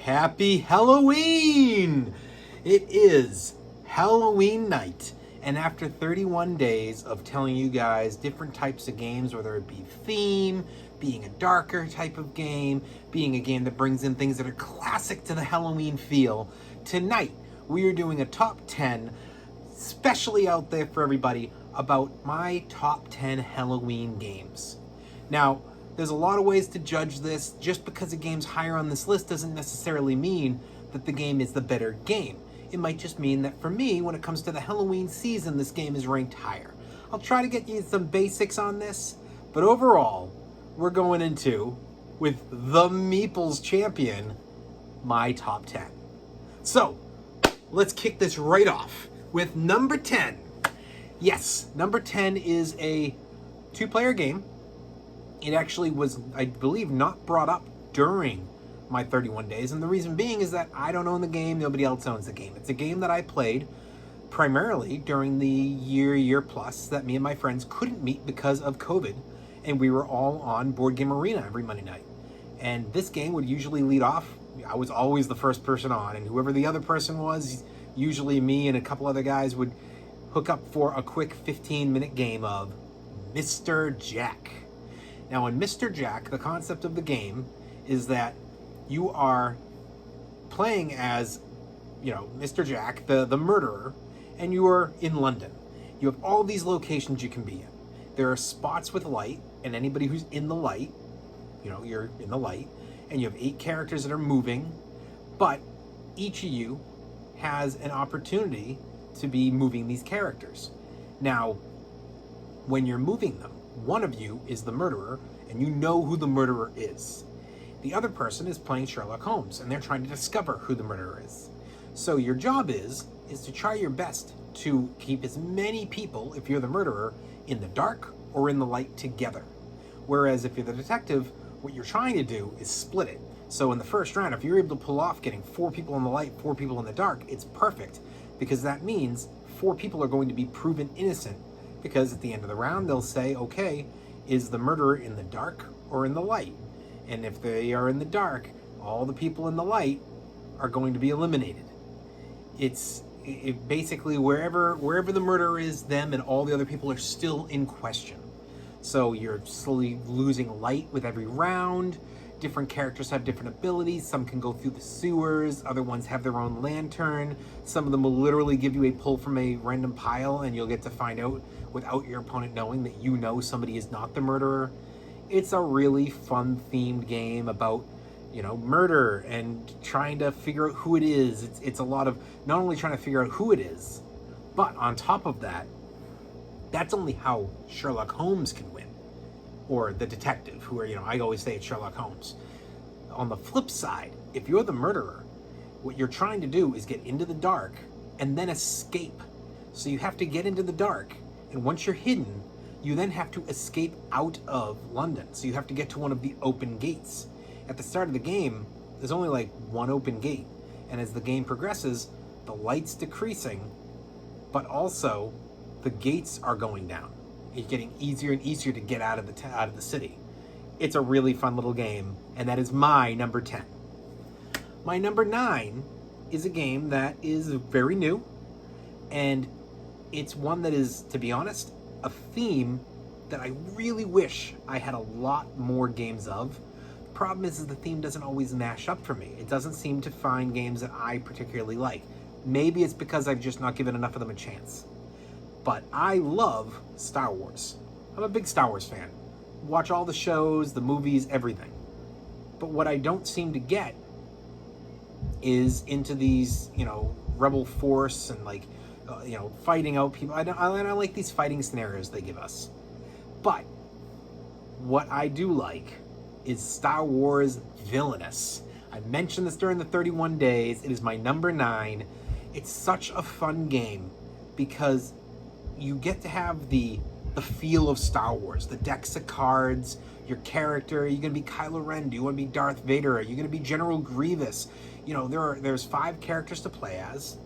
Happy Halloween! It is Halloween night, and after 31 days of telling you guys different types of games, whether it be theme, being a darker type of game, being a game that brings in things that are classic to the Halloween feel, tonight we are doing a top 10, specially out there for everybody, about my top 10 Halloween games. Now, there's a lot of ways to judge this. Just because a game's higher on this list doesn't necessarily mean that the game is the better game. It might just mean that for me, when it comes to the Halloween season, this game is ranked higher. I'll try to get you some basics on this, but overall, we're going into, with the Meeples champion, my top 10. So, let's kick this right off with number 10. Yes, number 10 is a two-player game. It actually was, I believe, not brought up during my 31 days. And the reason being is that I don't own the game. Nobody else owns the game. It's a game that I played primarily during the year plus that me and my friends couldn't meet because of COVID. And we were all on Board Game Arena every Monday night. And this game would usually lead off. I was always the first person on. And whoever the other person was, usually me and a couple other guys, would hook up for a quick 15-minute game of Mr. Jack. Now, in Mr. Jack, the concept of the game is that you are playing as, Mr. Jack, the murderer, and you are in London. You have all these locations you can be in. There are spots with light, and anybody who's in the light, you're in the light, and you have 8 characters that are moving, but each of you has an opportunity to be moving these characters. Now, when you're moving them, one of you is the murderer, and you know who the murderer is. The other person is playing Sherlock Holmes, and they're trying to discover who the murderer is. So your job is to try your best to keep as many people, if you're the murderer, in the dark or in the light together. Whereas if you're the detective, what you're trying to do is split it. So in the first round, if you're able to pull off getting 4 people in the light, 4 people in the dark, it's perfect, because that means 4 people are going to be proven innocent. Because at the end of the round, they'll say, okay, is the murderer in the dark or in the light? And if they are in the dark, all the people in the light are going to be eliminated. It basically, wherever the murderer is, them and all the other people are still in question. So you're slowly losing light with every round. Different characters have different abilities. Some can go through the sewers. Other ones have their own lantern. Some of them will literally give you a pull from a random pile, and you'll get to find out without your opponent knowing that you know somebody is not the murderer. It's a really fun themed game about, murder and trying to figure out who it is. It's a lot of not only trying to figure out who it is, but on top of that, that's only how Sherlock Holmes can win. Or the detective, who are, I always say it's Sherlock Holmes. On the flip side, if you're the murderer, what you're trying to do is get into the dark and then escape. So you have to get into the dark, and once you're hidden, you then have to escape out of London. So you have to get to one of the open gates. At the start of the game, there's only like one open gate, and as the game progresses, the light's decreasing, but also the gates are going down. It's getting easier and easier to get out of the city. It's a really fun little game, and that is my number 10. My number 9 is a game that is very new, and it's one that is, to be honest, a theme that I really wish I had a lot more games of. The problem is the theme doesn't always mash up for me. It doesn't seem to find games that I particularly like. Maybe it's because I've just not given enough of them a chance. But I love Star Wars. I'm a big Star Wars fan. Watch all the shows, the movies, everything. But what I don't seem to get is into these, rebel force and fighting out people. I don't like these fighting scenarios they give us. But what I do like is Star Wars Villainous. I mentioned this during the 31 days. It is my number 9. It's such a fun game because you get to have the feel of Star Wars, the decks of cards. your character. Are you going to be Kylo Ren? Do you want to be Darth Vader? Are you going to be General Grievous? You know, there's 5 characters to play as.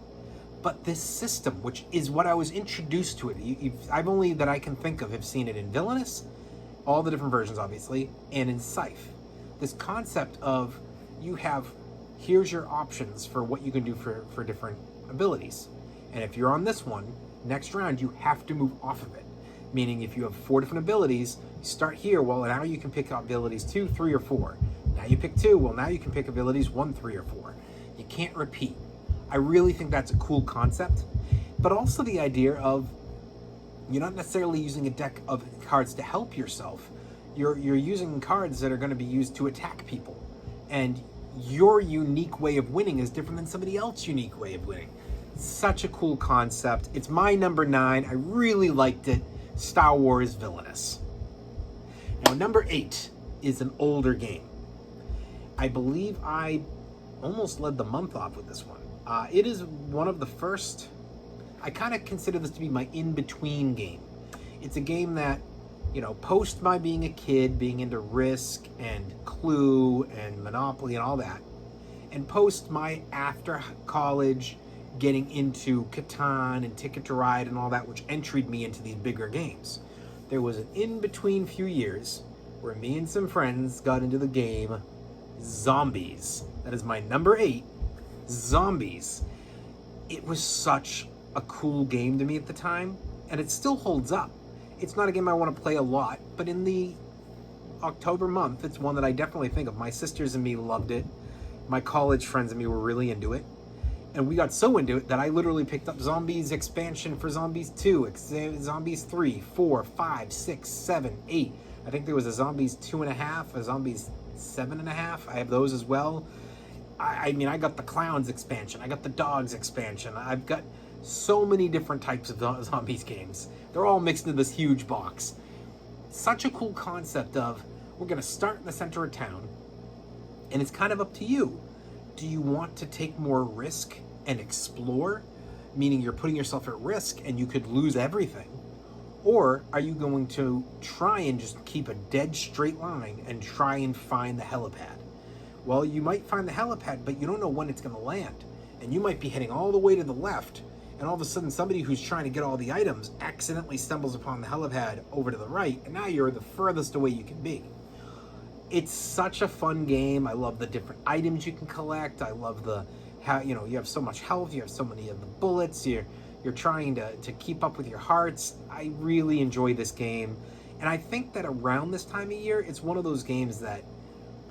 But this system, which is what I was introduced to it, I've only that I can think of have seen it in Villainous, all the different versions obviously, and in Scythe. This concept of here's your options for what you can do for different abilities. And if you're on this one, next round you have to move off of it. Meaning if you have 4 different abilities, you start here, well now you can pick up abilities 2, 3, or 4. Now you pick 2, well now you can pick abilities 1, 3, or 4. You can't repeat. I really think that's a cool concept, but also the idea of you're not necessarily using a deck of cards to help yourself. You're using cards that are going to be used to attack people, and your unique way of winning is different than somebody else's unique way of winning. Such a cool concept. It's my number 9. I really liked it. Star Wars Villainous. Now, number 8 is an older game. I believe I almost led the month off with this one. It is one of the first, I kind of consider this to be my in-between game. It's a game that, you know, post my being a kid, being into Risk and Clue and Monopoly and all that, and post my after college getting into Catan and Ticket to Ride and all that, which entered me into these bigger games. There was an in-between few years where me and some friends got into the game Zombies. That is my number 8. Zombies. It was such a cool game to me at the time, and it still holds up. It's not a game I want to play a lot, but in the October month, it's one that I definitely think of. My sisters and me loved it. My college friends and me were really into it. And we got so into it that I literally picked up Zombies expansion for Zombies 2, Zombies 3, 4, 5, 6, 7, 8. I think there was a Zombies 2.5, a Zombies 7.5. I have those as well. I mean, I got the Clowns expansion. I got the Dogs expansion. I've got so many different types of Zombies games. They're all mixed into this huge box. Such a cool concept of, we're going to start in the center of town, and it's kind of up to you. Do you want to take more risk and explore, meaning you're putting yourself at risk and you could lose everything? Or are you going to try and just keep a dead straight line and try and find the helipad? Well, you might find the helipad, but you don't know when it's going to land. And you might be heading all the way to the left, and all of a sudden somebody who's trying to get all the items accidentally stumbles upon the helipad over to the right, and now you're the furthest away you can be. It's such a fun game. I love the different items you can collect. I love how you have so much health, you have so many of the bullets, you're trying to keep up with your hearts. I really enjoy this game. And I think that around this time of year, it's one of those games that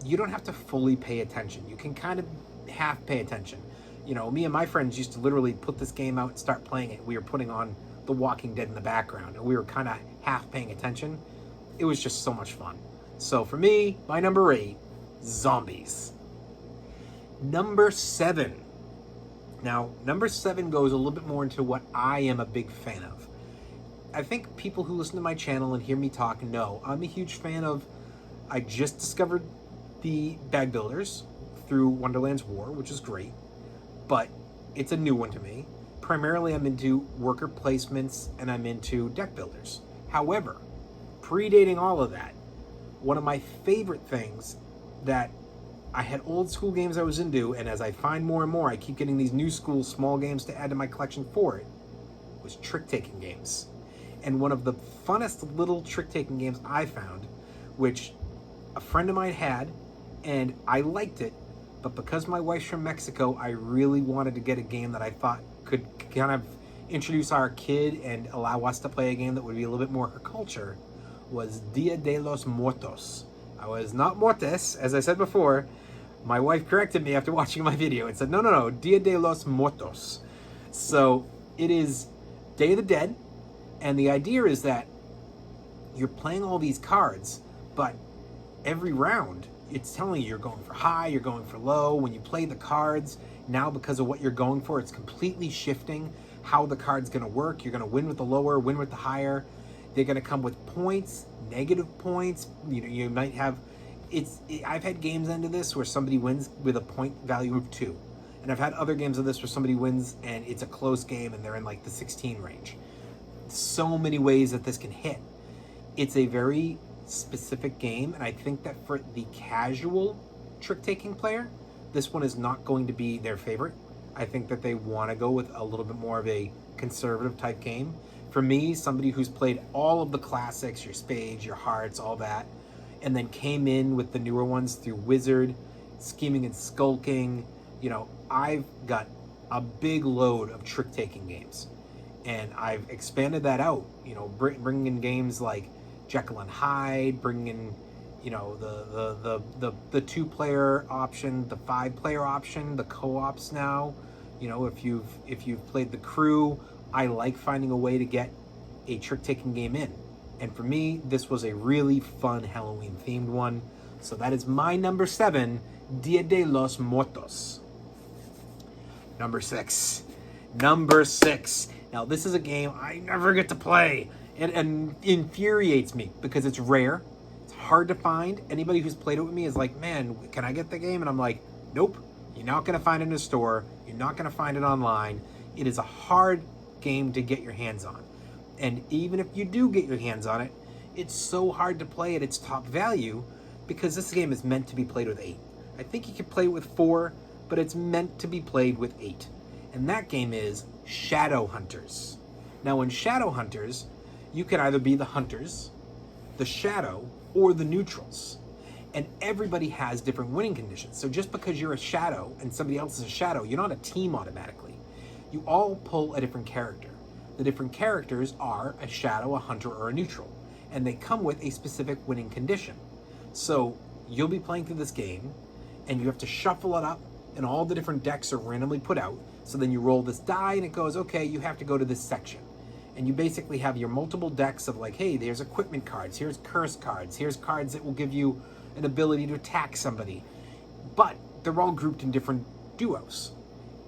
you don't have to fully pay attention. You can kind of half pay attention. You know, me and my friends used to literally put this game out and start playing it. We were putting on The Walking Dead in the background, and we were kind of half paying attention. It was just so much fun. So for me, my number 8, Zombies. Number 7. Now, number 7 goes a little bit more into what I am a big fan of. I think people who listen to my channel and hear me talk know I'm a huge fan of, I just discovered the bag builders through Wonderland's War, which is great, but it's a new one to me. Primarily, I'm into worker placements and I'm into deck builders. However, predating all of that, one of my favorite things that I had old school games I was into, and as I find more and more, I keep getting these new school small games to add to my collection for it, was trick-taking games. And one of the funnest little trick-taking games I found, which a friend of mine had, and I liked it, but because my wife's from Mexico, I really wanted to get a game that I thought could kind of introduce our kid and allow us to play a game that would be a little bit more her culture, was Dia de los Muertos. I was not Muertes, as I said before. My wife corrected me after watching my video and said, no, Dia de los Muertos. So it is Day of the Dead, and the idea is that you're playing all these cards, but every round it's telling you you're going for high, you're going for low. When you play the cards, now because of what you're going for, it's completely shifting how the card's going to work. You're going to win with the lower, win with the higher. They're going to come with points, negative points. You might have, I've had games into this where somebody wins with a point value of 2. And I've had other games of this where somebody wins and it's a close game and they're in like the 16 range. So many ways that this can hit. It's a very specific game, and I think that for the casual trick-taking player, this one is not going to be their favorite. I think that they want to go with a little bit more of a conservative type game. For me, somebody who's played all of the classics, your spades, your hearts, all that, and then came in with the newer ones through Wizard, Scheming and Skulking, I've got a big load of trick-taking games. And I've expanded that out, bringing in games like Jekyll and Hyde, bringing in, the 2-player option, the 5-player option, the co-ops now. If you've played The Crew, I like finding a way to get a trick-taking game in. And for me, this was a really fun Halloween-themed one. So that is my number 7, Dia de los Muertos. Number 6. Now, this is a game I never get to play. And infuriates me because it's rare. It's hard to find. Anybody who's played it with me is like, man, can I get the game? And I'm like, nope. You're not going to find it in a store. You're not going to find it online. It is a hard game to get your hands on. And even if you do get your hands on it, it's so hard to play at its top value because this game is meant to be played with 8. I think you can play it with 4, but it's meant to be played with 8. And that game is Shadowhunters. Now, in Shadowhunters, you can either be the hunters, the shadow, or the neutrals. And everybody has different winning conditions. So just because you're a shadow and somebody else is a shadow, you're not a team automatically. You all pull a different character. The different characters are a shadow, a hunter, or a neutral. And they come with a specific winning condition. So you'll be playing through this game, and you have to shuffle it up, and all the different decks are randomly put out. So then you roll this die, and it goes, okay, you have to go to this section. And you basically have your multiple decks of like, hey, there's equipment cards, here's curse cards, here's cards that will give you an ability to attack somebody. But they're all grouped in different duos.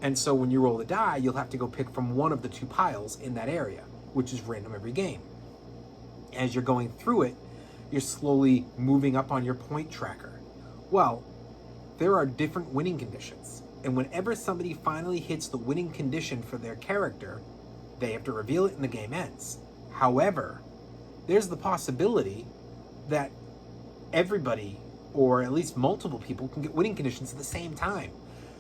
And so when you roll the die, you'll have to go pick from one of the 2 piles in that area, which is random every game. As you're going through it, you're slowly moving up on your point tracker. Well, there are different winning conditions. And whenever somebody finally hits the winning condition for their character, they have to reveal it and the game ends. However, there's the possibility that everybody, or at least multiple people, can get winning conditions at the same time.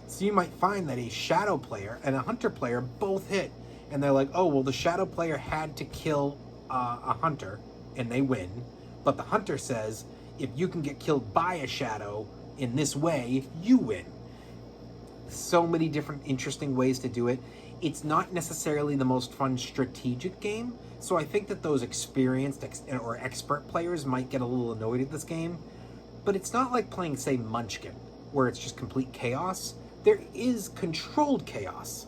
So you might find that a shadow player and a hunter player both hit, and they're like, oh, well, the shadow player had to kill a hunter, and they win. But the hunter says, if you can get killed by a shadow in this way, you win. So many different interesting ways to do it. It's not necessarily the most fun strategic game, so I think that those experienced or expert players might get a little annoyed at this game. But it's not like playing, say, Munchkin, where it's just complete chaos. There is controlled chaos.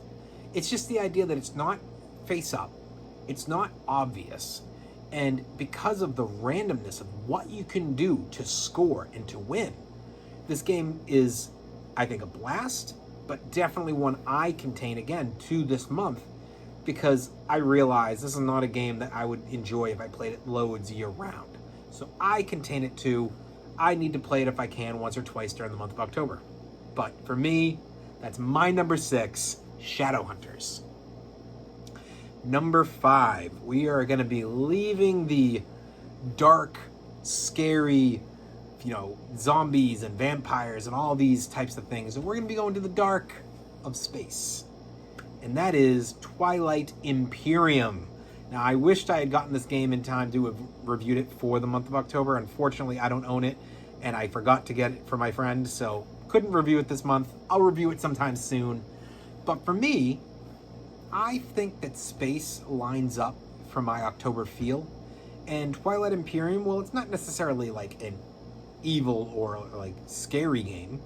It's just the idea that it's not face up. It's not obvious. And because of the randomness of what you can do to score and to win, this game is, I think, a blast, but definitely one I contain, again, to this month, because I realize this is not a game that I would enjoy if I played it loads year round. So I contain it to, I need to play it if I can once or twice during the month of October. But for me, that's my number 6, Shadowhunters. Number 5, we are going to be leaving the dark, scary, zombies and vampires and all these types of things. And we're going to be going to the dark of space. And that is Twilight Imperium. Now, I wished I had gotten this game in time to have reviewed it for the month of October. Unfortunately, I don't own it, and I forgot to get it for my friend, so couldn't review it this month. I'll review it sometime soon. But for me, I think that space lines up for my October feel. And Twilight Imperium, well, it's not necessarily like an evil or like scary game.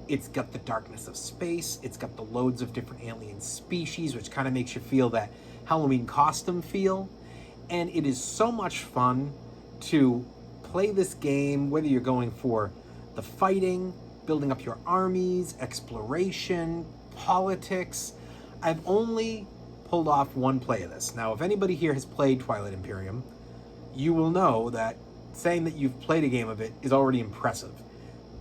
It's got the darkness of space. It's got the loads of different alien species, which kind of makes you feel that Halloween costume feel. And it is so much fun to play this game, whether you're going for the fighting, building up your armies, exploration, politics. I've only pulled off one play of this. Now, if anybody here has played Twilight Imperium, you will know that saying that you've played a game of it is already impressive.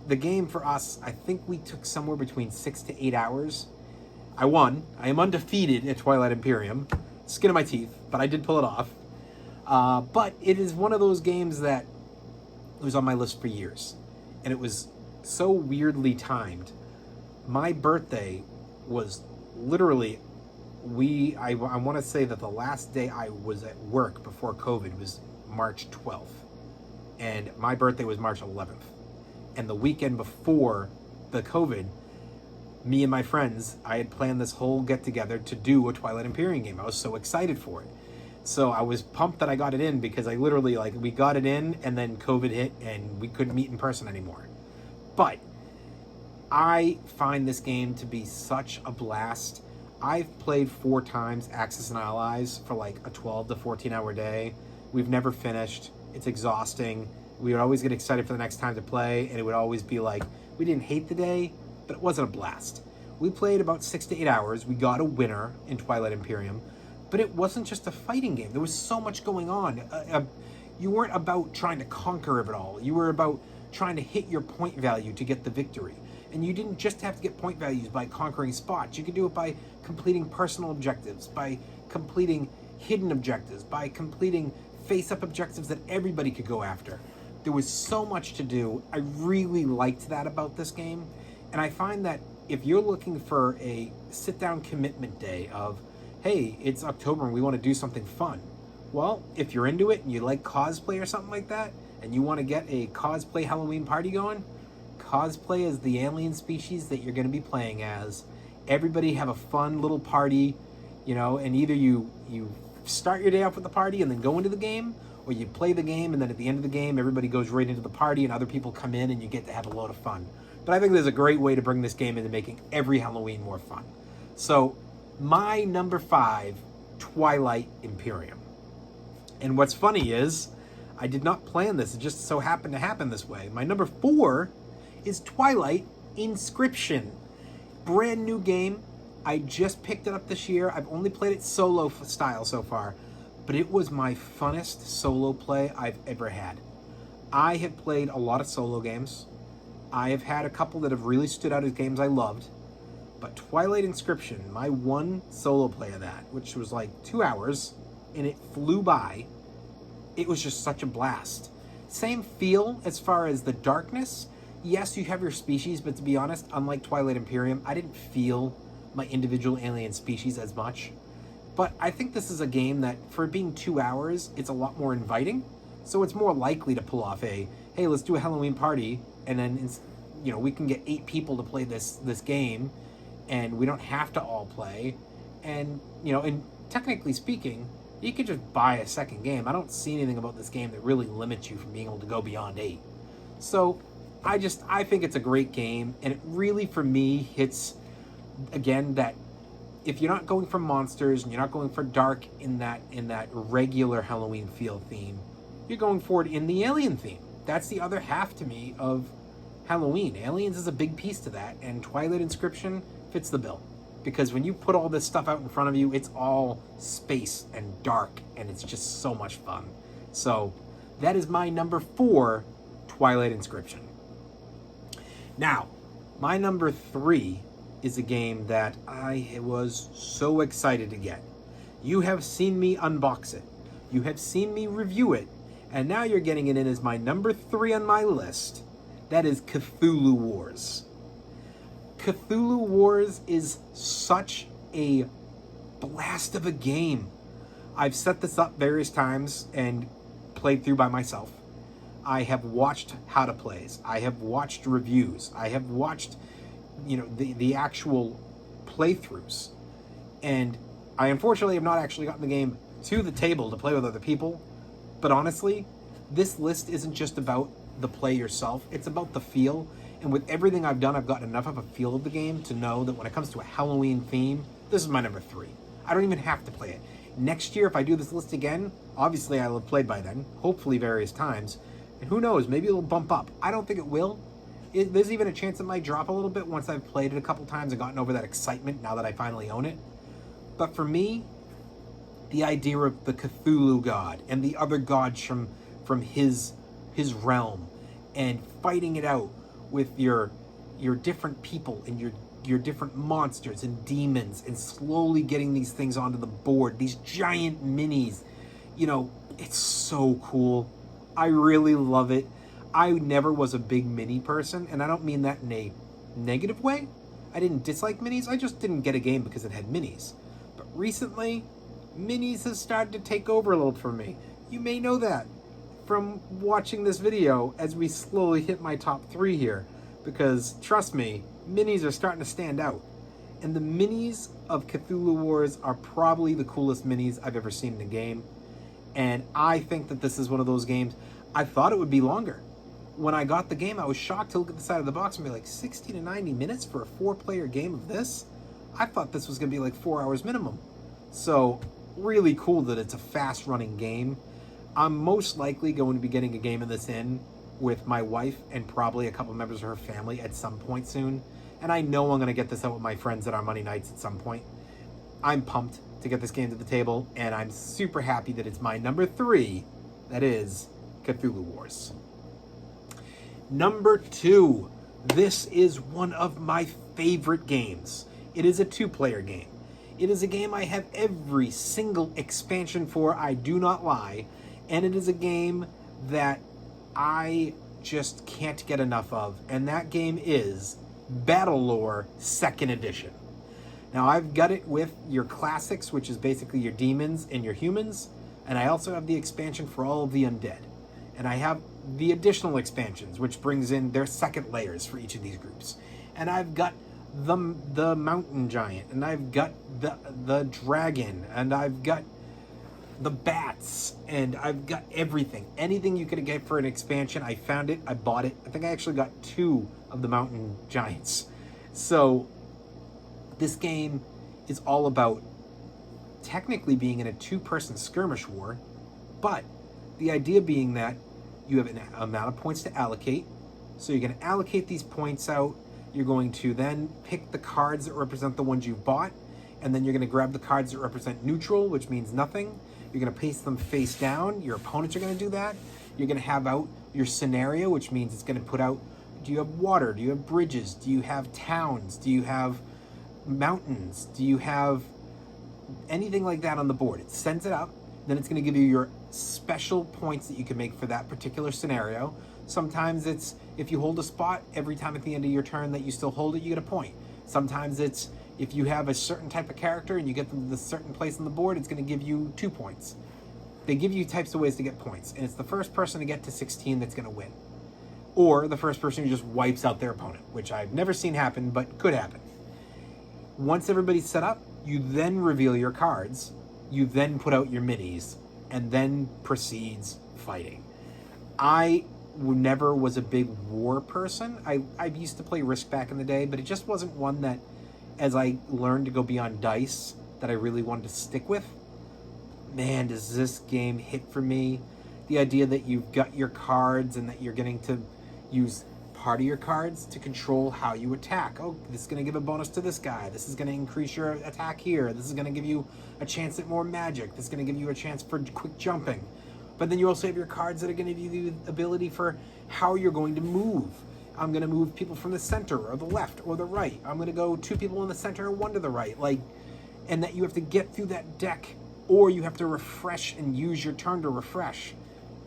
The game for us, I think we took somewhere between 6 to 8 hours. I won. I am undefeated at Twilight Imperium. Skin of my teeth, but I did pull it off. But it is one of those games that was on my list for years. And it was so weirdly timed. My birthday was literally, I want to say that the last day I was at work before COVID was March 12th. And my birthday was March 11th. And the weekend before the COVID, me and my friends, I had planned this whole get-together to do a Twilight Imperium game. I was so excited for it. So I was pumped that I got it in, because I literally, like, we got it in and then COVID hit and we couldn't meet in person anymore. But I find this game to be such a blast. I've played 4 times Axis and Allies for like a 12 to 14 hour day. We've never finished. It's exhausting. We would always get excited for the next time to play, and it would always be like, we didn't hate the day, but it wasn't a blast. We played about 6 to 8 hours. We got a winner in Twilight Imperium, but it wasn't just a fighting game. There was so much going on. You weren't about trying to conquer it all. You were about trying to hit your point value to get the victory. And you didn't just have to get point values by conquering spots. You could do it by completing personal objectives, by completing hidden objectives, by completing face-up objectives that everybody could go after. There was so much to do. I really liked that about this game. And I find that if you're looking for a sit-down commitment day of, hey, it's October and we want to do something fun. Well, if you're into it and you like cosplay or something like that, and you want to get a cosplay Halloween party going, cosplay as the alien species that you're going to be playing as. Everybody have a fun little party, and either you start your day off with the party and then go into the game, or you play the game and then at the end of the game, everybody goes right into the party and other people come in and you get to have a load of fun. But I think there's a great way to bring this game into making every Halloween more fun. So, my number 5, Twilight Imperium. And what's funny is, I did not plan this. It just so happened to happen this way. My number 4 is Twilight Inscription. Brand new game. I just picked it up this year. I've only played it solo style so far, but it was my funnest solo play I've ever had. I have played a lot of solo games. I have had a couple that have really stood out as games I loved, but Twilight Inscription, my one solo play of that, which was like 2 hours, and it flew by. It was just such a blast. Same feel as far as the darkness. Yes, you have your species, but to be honest, unlike Twilight Imperium, I didn't feel my individual alien species as much. But I think this is a game that, for it being 2 hours, it's a lot more inviting. So it's more likely to pull off a, hey, let's do a Halloween party, and then we can get 8 people to play this game, and we don't have to all play. And and technically speaking, you could just buy a second game. I don't see anything about this game that really limits you from being able to go beyond 8. So I think it's a great game, and it really, for me, hits, again, that if you're not going for monsters and you're not going for dark in that regular Halloween feel theme, you're going for it in the alien theme. That's the other half to me of Halloween. Aliens is a big piece to that, and Twilight Inscription fits the bill. Because when you put all this stuff out in front of you, it's all space and dark, and it's just so much fun. So that is my number 4, Twilight Inscription. Now, my number 3 is a game that I was so excited to get. You have seen me unbox it. You have seen me review it. And now you're getting it in as my number 3 on my list. That is Cthulhu Wars. Cthulhu Wars is such a blast of a game. I've set this up various times and played through by myself. I have watched how to plays. I have watched reviews. I have watched, the actual playthroughs. And I unfortunately have not actually gotten the game to the table to play with other people. But honestly, this list isn't just about the play yourself. It's about the feel. And with everything I've done, I've gotten enough of a feel of the game to know that when it comes to a Halloween theme, this is my number 3. I don't even have to play it. Next year, if I do this list again, obviously I'll have played by then, hopefully various times. And who knows, maybe it'll bump up. I don't think it will. There's even a chance it might drop a little bit once I've played it a couple times and gotten over that excitement now that I finally own it. But for me, the idea of the Cthulhu god and the other gods from his realm and fighting it out with your different people and your different monsters and demons and slowly getting these things onto the board, these giant minis, it's so cool. I really love it. I never was a big mini person, and I don't mean that in a negative way. I didn't dislike minis, I just didn't get a game because it had minis. But recently, minis has started to take over a little for me. You may know that from watching this video as we slowly hit my top 3 here, because trust me, minis are starting to stand out. And the minis of Cthulhu Wars are probably the coolest minis I've ever seen in a game. And I think that this is one of those games. I thought it would be longer. When I got the game, I was shocked to look at the side of the box and be like, 60 to 90 minutes for a 4-player game of this? I thought this was going to be like 4 hours minimum. So, really cool that it's a fast-running game. I'm most likely going to be getting a game of this in with my wife and probably a couple members of her family at some point soon. And I know I'm going to get this out with my friends at our Monday nights at some point. I'm pumped to get this game to the table, and I'm super happy that it's my number 3. That is Cthulhu Wars. Number 2. This is one of my favorite games. It is a 2-player game. It is a game I have every single expansion for, I do not lie. And it is a game that I just can't get enough of. And that game is Battlelore 2nd Edition. Now, I've got it with your classics, which is basically your demons and your humans. And I also have the expansion for all of the undead. And I have the additional expansions, which brings in their second layers for each of these groups. And I've got the mountain giant, and I've got the dragon, and I've got the bats, and I've got everything. Anything you could get for an expansion, I found it, I bought it. I think I actually got 2 of the mountain giants. So this game is all about technically being in a 2-person skirmish war, but the idea being that you have an amount of points to allocate. So you're going to allocate these points out. You're going to then pick the cards that represent the ones you've bought, and then you're going to grab the cards that represent neutral, which means nothing. You're going to paste them face down. Your opponents are going to do that. You're going to have out your scenario, which means it's going to put out, do you have water? Do you have bridges? Do you have towns? Do you have mountains? Do you have anything like that on the board? It sends it up. Then it's going to give you your special points that you can make for that particular scenario. Sometimes it's if you hold a spot, every time at the end of your turn that you still hold it, you get a point. Sometimes it's if you have a certain type of character and you get them to the certain place on the board, it's going to give you 2 points. They give you types of ways to get points, and it's the first person to get to 16 that's going to win. Or the first person who just wipes out their opponent, which I've never seen happen, but could happen. Once everybody's set up, you then reveal your cards, you then put out your minis, and then proceeds fighting. I never was a big war person. I used to play Risk back in the day, but it just wasn't one that, as I learned to go beyond dice, that I really wanted to stick with. Man, does this game hit for me. The idea that you've got your cards and that you're getting to use part of your cards to control how you attack. Oh, this is going to give a bonus to this guy. This is going to increase your attack here. This is going to give you a chance at more magic. This is going to give you a chance for quick jumping. But then you also have your cards that are going to give you the ability for how you're going to move. I'm going to move people from the center or the left or the right. I'm going to go 2 people in the center and 1 to the right. And that you have to get through that deck, or you have to refresh and use your turn to refresh.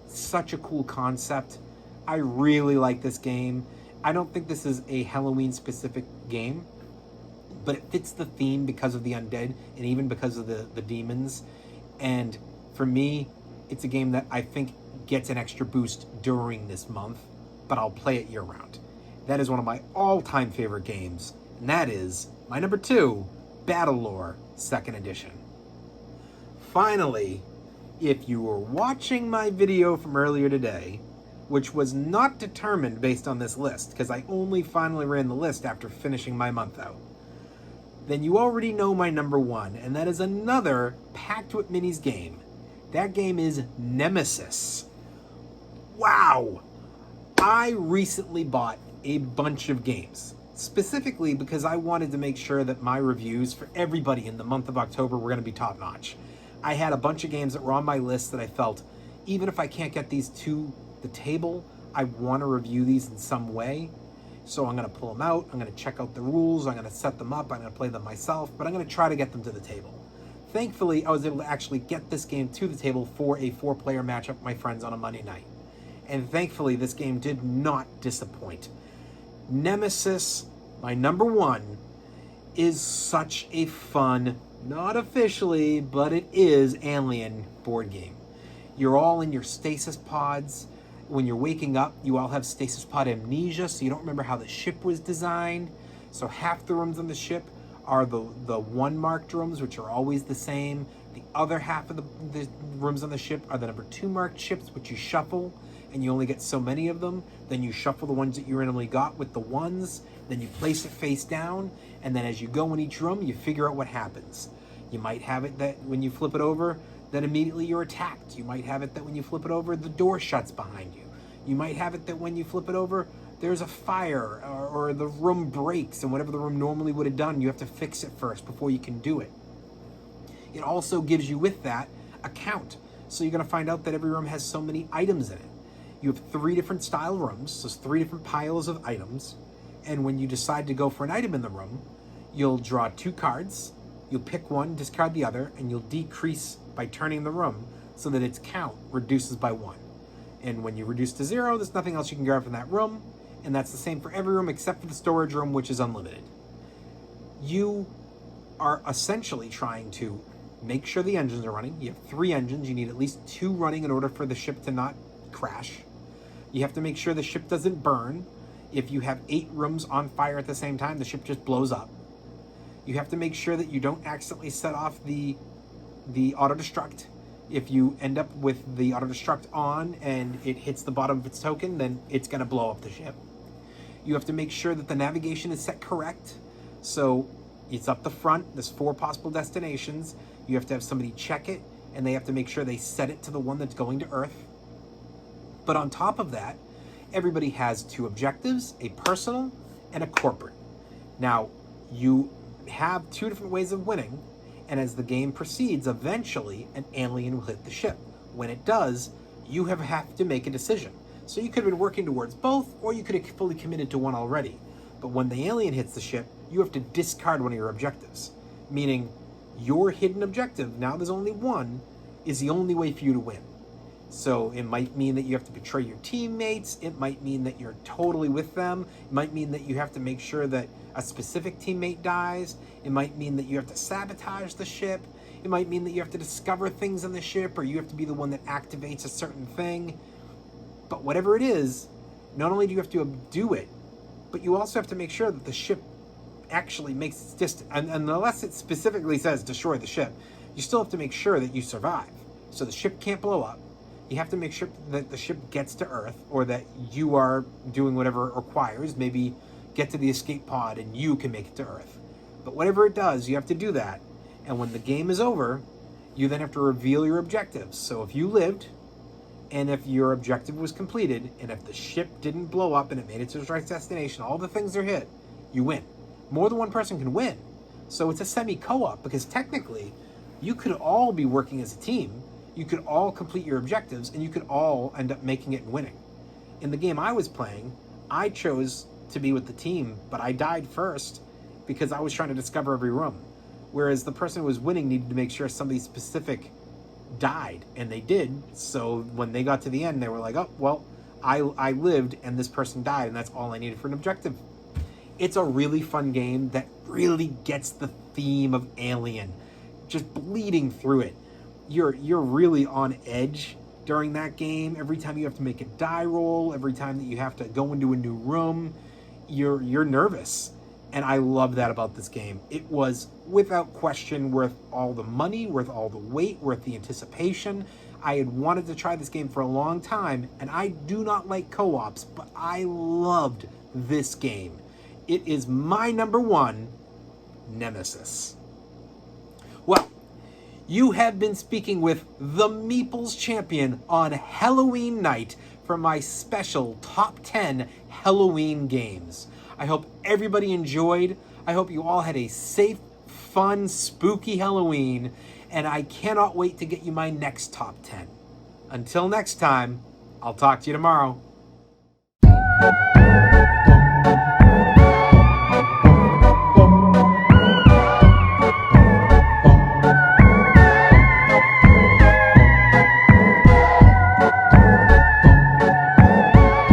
Such a cool concept. I really like this game. I don't think this is a Halloween specific game, but it fits the theme because of the undead and even because of the demons. And for me, it's a game that I think gets an extra boost during this month, but I'll play it year round. That is one of my all-time favorite games, and that is my number 2, Battlelore 2nd Edition. Finally, if you were watching my video from earlier today, which was not determined based on this list, because I only finally ran the list after finishing my month out, then you already know my number 1, and that is another Packed with Minis game. That game is Nemesis. Wow! I recently bought a bunch of games, specifically because I wanted to make sure that my reviews for everybody in the month of October were going to be top-notch. I had a bunch of games that were on my list that I felt, even if I can't get these to the table, I want to review these in some way. So I'm going to pull them out, I'm going to check out the rules, I'm going to set them up, I'm going to play them myself, but I'm going to try to get them to the table. Thankfully, I was able to actually get this game to the table for a 4-player matchup with my friends on a Monday night. And thankfully, this game did not disappoint. Nemesis, my number one, is such a fun, not officially, but it is alien board game. You're all in your stasis pods. When you're waking up, you all have stasis pod amnesia, so you don't remember how the ship was designed. So half the rooms on the ship are the one marked rooms, which are always the same. The other half of the rooms on the ship are the number 2 marked ships, which you shuffle, and you only get so many of them. Then you shuffle the ones that you randomly got with the ones, then you place it face down, and then as you go in each room, you figure out what happens. You might have it that when you flip it over, then immediately you're attacked. You might have it that when you flip it over, the door shuts behind you. You might have it that when you flip it over, there's a fire, or the room breaks, and whatever the room normally would have done, you have to fix it first before you can do it. It also gives you with that a count. So you're going to find out that every room has so many items in it. You have 3 different style rooms, so it's 3 different piles of items. And when you decide to go for an item in the room, you'll draw 2 cards, you'll pick one, discard the other, and you'll decrease by turning the room so that its count reduces by 1. And when you reduce to 0, there's nothing else you can grab from that room. And that's the same for every room except for the storage room, which is unlimited. You are essentially trying to make sure the engines are running. You have 3 engines. You need at least 2 running in order for the ship to not crash. You have to make sure the ship doesn't burn. If you have 8 rooms on fire at the same time, the ship just blows up. You have to make sure that you don't accidentally set off the auto-destruct. If you end up with the auto-destruct on and it hits the bottom of its token, then it's going to blow up the ship. You have to make sure that the navigation is set correct. So it's up the front. There's 4 possible destinations. You have to have somebody check it, and they have to make sure they set it to the one that's going to Earth. But on top of that, everybody has 2 objectives, a personal and a corporate. Now, you have 2 different ways of winning, and as the game proceeds, eventually an alien will hit the ship. When it does, you have to make a decision. So you could have been working towards both, or you could have fully committed to one already. But when the alien hits the ship, you have to discard one of your objectives. Meaning, your hidden objective, now there's only one, is the only way for you to win. So it might mean that you have to betray your teammates. It might mean that you're totally with them. It might mean that you have to make sure that a specific teammate dies. It might mean that you have to sabotage the ship. It might mean that you have to discover things on the ship, or you have to be the one that activates a certain thing. But whatever it is, not only do you have to do it, but you also have to make sure that the ship actually makes its distance. And unless it specifically says destroy the ship, you still have to make sure that you survive. So the ship can't blow up. You have to make sure that the ship gets to Earth, or that you are doing whatever it requires. Maybe get to the escape pod and you can make it to Earth. But whatever it does, you have to do that. And when the game is over, you then have to reveal your objectives. So if you lived, and if your objective was completed, and if the ship didn't blow up and it made it to its right destination, all the things are hit, you win. More than one person can win. So it's a semi-co-op, because technically, you could all be working as a team. You could all complete your objectives, and you could all end up making it and winning. In the game I was playing, I chose to be with the team, but I died first because I was trying to discover every room. Whereas the person who was winning needed to make sure somebody specific died, and they did. So when they got to the end, they were like, oh, well, I lived and this person died, and that's all I needed for an objective. It's a really fun game that really gets the theme of Alien just bleeding through it. You're really on edge during that game. Every time you have to make a die roll, every time that you have to go into a new room, you're nervous. And I love that about this game. It was, without question, worth all the money, worth all the wait, worth the anticipation. I had wanted to try this game for a long time, and I do not like co-ops, but I loved this game. It is my number one, Nemesis. Well, you have been speaking with the Meeples Champion on Halloween night for my special Top 10 Halloween games. I hope everybody enjoyed. I hope you all had a safe, fun, spooky Halloween, and I cannot wait to get you my next Top 10. Until next time, I'll talk to you tomorrow.